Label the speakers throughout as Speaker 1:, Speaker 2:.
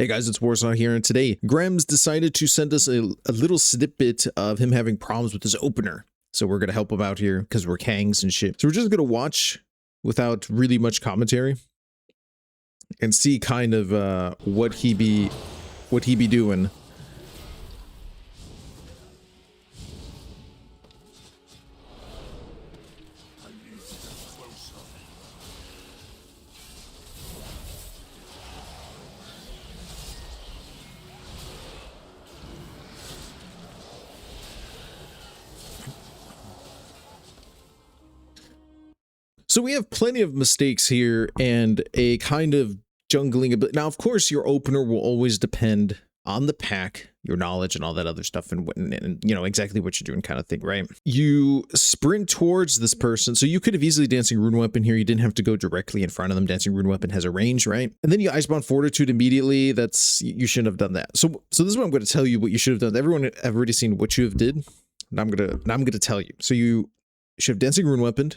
Speaker 1: Hey guys, it's Warsaw here, and today Grams decided to send us a little snippet of him having problems with his opener. So we're going to help him out here because we're Kangs and shit. So we're just going to watch without really much commentary and see kind of what he be doing. So we have plenty of mistakes here and a kind of jungling ability. Now, of course, your opener will always depend on the pack, your knowledge and all that other stuff, and you know exactly what you're doing kind of thing, right? You sprint towards this person. So you could have easily Dancing Rune Weapon here. You didn't have to go directly in front of them. Dancing Rune Weapon has a range, right? And then you Icebound Fortitude immediately. You shouldn't have done that. So this is what I'm going to tell you what you should have done. Everyone have already seen what you have did. Now I'm gonna tell you. So you should have Dancing Rune Weapon.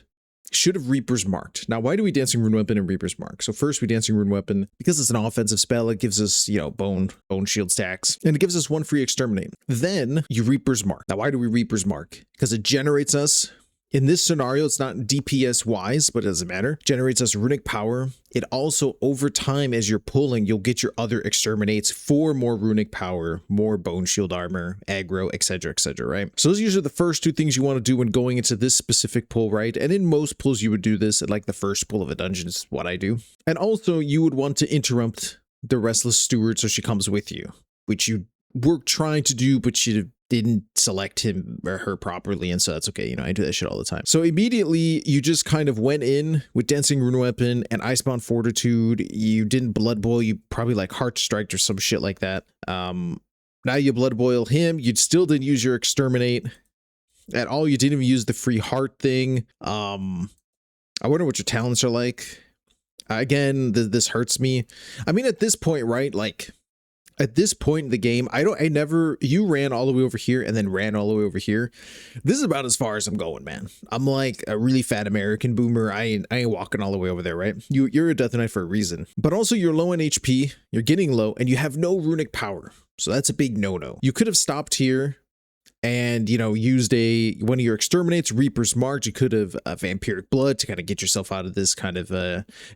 Speaker 1: Should have Reaper's Marked. Now, why do we Dancing Rune Weapon and Reaper's Mark? So first we Dancing Rune Weapon because it's an offensive spell. It gives us, you know, bone shield stacks, and it gives us 1 free Exterminate. Then you Reaper's Mark. Now, why do we Reaper's Mark? Because it generates us, in this scenario, it's not DPS wise, but it doesn't matter. Generates us runic power. It also, over time, as you're pulling, you'll get your other exterminates for more runic power, more bone shield armor, aggro, etc., right? So those are usually the first 2 things you want to do when going into this specific pull, right? And in most pulls, you would do this at like the first pull of a dungeon is what I do. And also, you would want to interrupt the Restless Steward so she comes with you, which you were trying to do, but you didn't select him or her properly, and so that's okay. You know, I do that shit all the time. So immediately you just kind of went in with Dancing Rune Weapon and Icebound Fortitude. You didn't Blood Boil. You probably like Heart Strike or some shit like that. Now you Blood Boil him. You still didn't use your Exterminate at all. You didn't even use the free heart thing. I wonder what your talents are like. Again, this hurts me. I mean, at this point, right? Like, at this point in the game, you ran all the way over here and then ran all the way over here. This is about as far as I'm going, man. I'm like a really fat American boomer. I ain't walking all the way over there, right? You're a Death Knight for a reason. But also you're low on HP, you're getting low, and you have no runic power. So that's a big no-no. You could have stopped here and, you know, used one of your exterminates, Reaper's Mark. You could have Vampiric Blood to kind of get yourself out of this kind of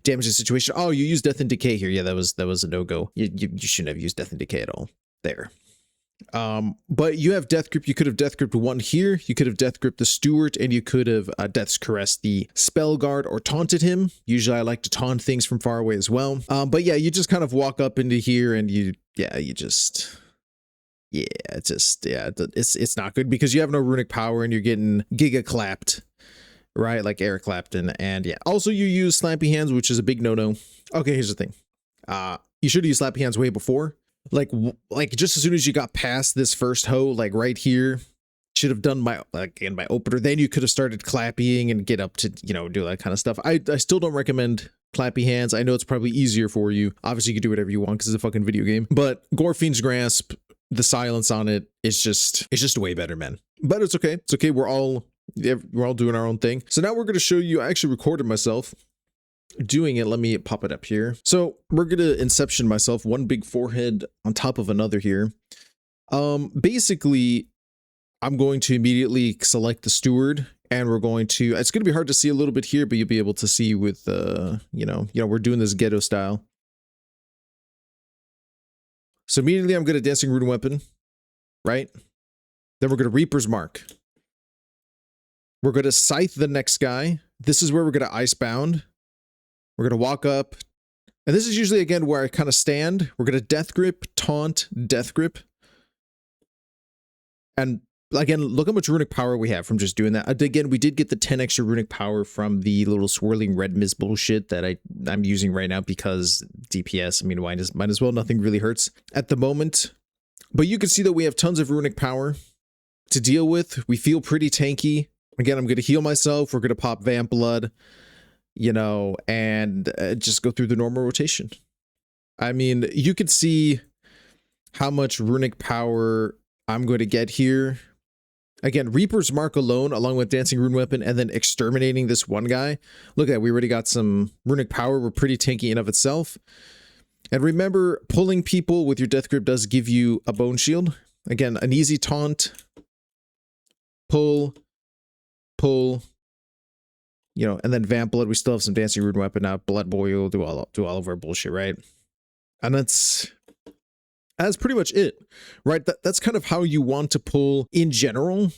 Speaker 1: damaging situation. Oh, you used Death and Decay here. Yeah, that was a no-go. You shouldn't have used Death and Decay at all there. But you have Death Grip. You could have Death Gripped 1 here. You could have Death Gripped the Steward, and you could have Death's Caress the Spell Guard or taunted him. Usually I like to taunt things from far away as well. But yeah, you just kind of walk up into here and it's not good because you have no runic power and you're getting giga clapped, right? Like Eric Clapton. And yeah, also you use Slappy Hands, which is a big no-no. Okay, here's the thing. You should have used Slappy Hands way before. Like just as soon as you got past this first hoe, like right here, should have done my opener. Then you could have started clapping and get up to, you know, do that kind of stuff. I still don't recommend Clappy Hands. I know it's probably easier for you. Obviously you can do whatever you want because it's a fucking video game, but Gorefiend's Grasp, the silence on it is just way better, man. But it's okay. It's okay. We're all doing our own thing. So now we're going to show you. I actually recorded myself doing it. Let me pop it up here. So we're going to Inception myself, one big forehead on top of another here. Basically, I'm going to immediately select the Steward, and we're going to, it's going to be hard to see a little bit here, but you'll be able to see with, you know, we're doing this ghetto style. So immediately I'm going to Dancing Rune Weapon, right? Then we're going to Reaper's Mark. We're going to Scythe the next guy. This is where we're going to Icebound. We're going to walk up. And this is usually, again, where I kind of stand. We're going to Death Grip, Taunt, Death Grip. And again, look how much runic power we have from just doing that. Again, we did get the 10 extra runic power from the little swirling red mist bullshit that I'm using right now because DPS, I mean, might as well. Nothing really hurts at the moment. But you can see that we have tons of runic power to deal with. We feel pretty tanky. Again, I'm going to heal myself. We're going to pop Vamp Blood, you know, and just go through the normal rotation. I mean, you could see how much runic power I'm going to get here. Again, Reaper's Mark alone, along with Dancing Rune Weapon, and then exterminating this one guy. Look at that, we already got some runic power. We're pretty tanky in of itself. And remember, pulling people with your Death Grip does give you a bone shield. Again, an easy taunt. Pull, you know, and then Vamp Blood. We still have some Dancing Rune Weapon now. Blood Boil, do all of our bullshit, right? And that's pretty much it, right? That's kind of how you want to pull in general.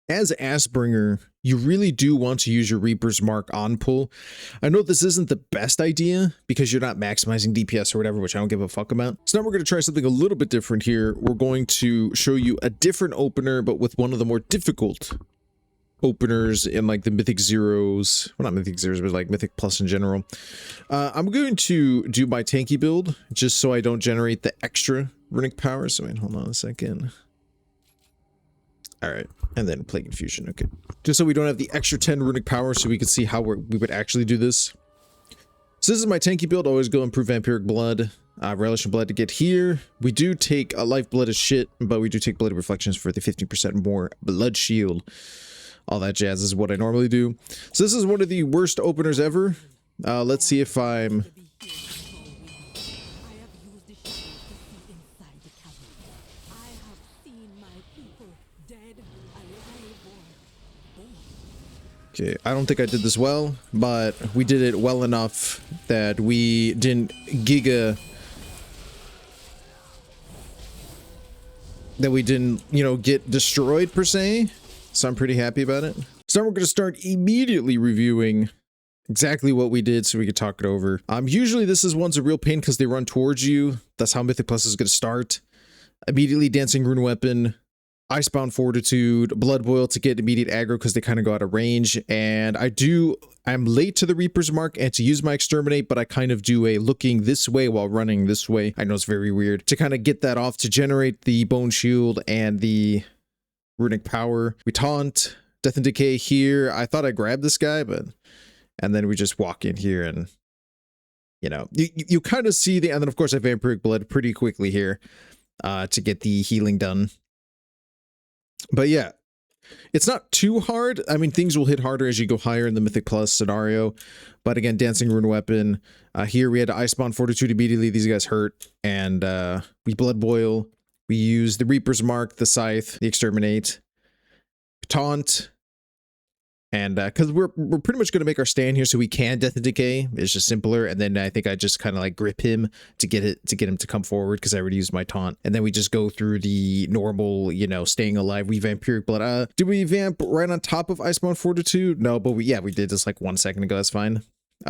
Speaker 1: As Assbringer, you really do want to use your Reaper's Mark on pull. I know this isn't the best idea because you're not maximizing DPS or whatever, which I don't give a fuck about. So now we're going to try something a little bit different here. We're going to show you a different opener, but with one of the more difficult openers in like the Mythic Zeros. Well, not Mythic Zeros, but like Mythic Plus in general. I'm going to do my tanky build just so I don't generate the extra runic power. So wait, hold on a second. All right, and then Plague Infusion, okay. Just so we don't have the extra 10 runic power so we can see how we would actually do this. So this is my tanky build, always go improve Vampiric Blood, Relish and Blood to get here. We do take a Lifeblood as shit, but we do take Bloody Reflections for the 15% more Blood Shield. All that jazz is what I normally do. So this is one of the worst openers ever. Let's see if I'm... Okay, I don't think I did this well, but we did it well enough that we didn't you know, get destroyed per se. So I'm pretty happy about it. So now we're going to start immediately reviewing exactly what we did so we could talk it over. Usually this is one's a real pain because they run towards you. That's how Mythic Plus is going to start. Immediately Dancing Rune Weapon, Icebound Fortitude, Blood Boil to get immediate aggro because they kind of go out of range. And I'm late to the Reaper's Mark and to use my Exterminate, but I kind of do a looking this way while running this way. I know it's very weird. To kind of get that off to generate the Bone Shield and the Runic Power. We taunt, Death and Decay here. I thought I grabbed this guy, but... And then we just walk in here and... You know, you kind of see the... And then, of course, I Vampiric Blood pretty quickly here to get the healing done. But yeah, it's not too hard. I mean, things will hit harder as you go higher in the Mythic Plus scenario. But again, Dancing Rune Weapon. Here we had to Icebound Fortitude immediately. These guys hurt. And we Blood Boil. We use the Reaper's Mark, the Scythe, the Exterminate, Taunt. And because we're pretty much going to make our stand here so we can Death and Decay. It's just simpler. And then I think I just kind of like grip him to get him to come forward because I already used my taunt. And then we just go through the normal, you know, staying alive. We Vampiric Blood. Did we vamp right on top of Icebound Fortitude? No, but we did this like 1 second ago. That's fine.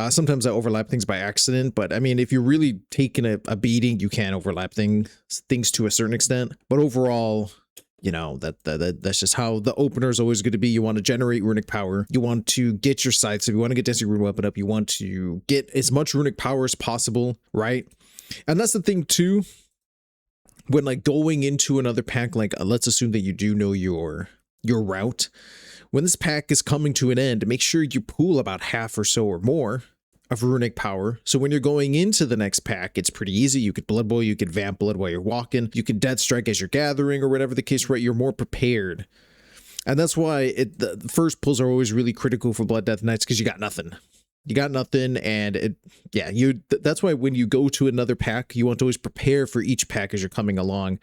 Speaker 1: Sometimes I overlap things by accident, but I mean, if you're really taking a beating, you can overlap things to a certain extent. But overall, you know, that's just how the opener is always going to be. You want to generate runic power. You want to get your sights. If you want to get Dancing Rune Weapon up, you want to get as much runic power as possible, right? And that's the thing too. When like going into another pack, like let's assume that you do know your route. When this pack is coming to an end, make sure you pool about half or so or more of runic power. So when you're going into the next pack, it's pretty easy. You could Blood Boil, you could Vamp Blood while you're walking, you can Death Strike as you're gathering or whatever the case, right? You're more prepared. And that's why the first pulls are always really critical for Blood Death Knights because you got nothing. You got nothing, and that's why when you go to another pack, you want to always prepare for each pack as you're coming along.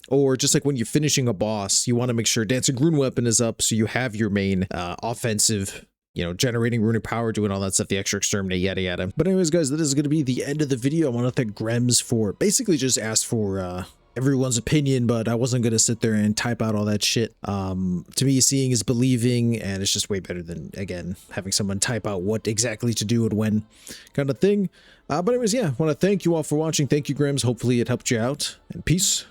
Speaker 1: Or just like when you're finishing a boss, you want to make sure Dancing Rune Weapon is up so you have your main offensive, you know, generating runic power, doing all that stuff, the extra Exterminate, yada yada. But anyways, guys, that is going to be the end of the video. I want to thank Grems for basically just asked for everyone's opinion, but I wasn't going to sit there and type out all that shit. To me, seeing is believing, and it's just way better than, again, having someone type out what exactly to do and when kind of thing. But anyways, yeah, I want to thank you all for watching. Thank you, Grems. Hopefully it helped you out, and peace.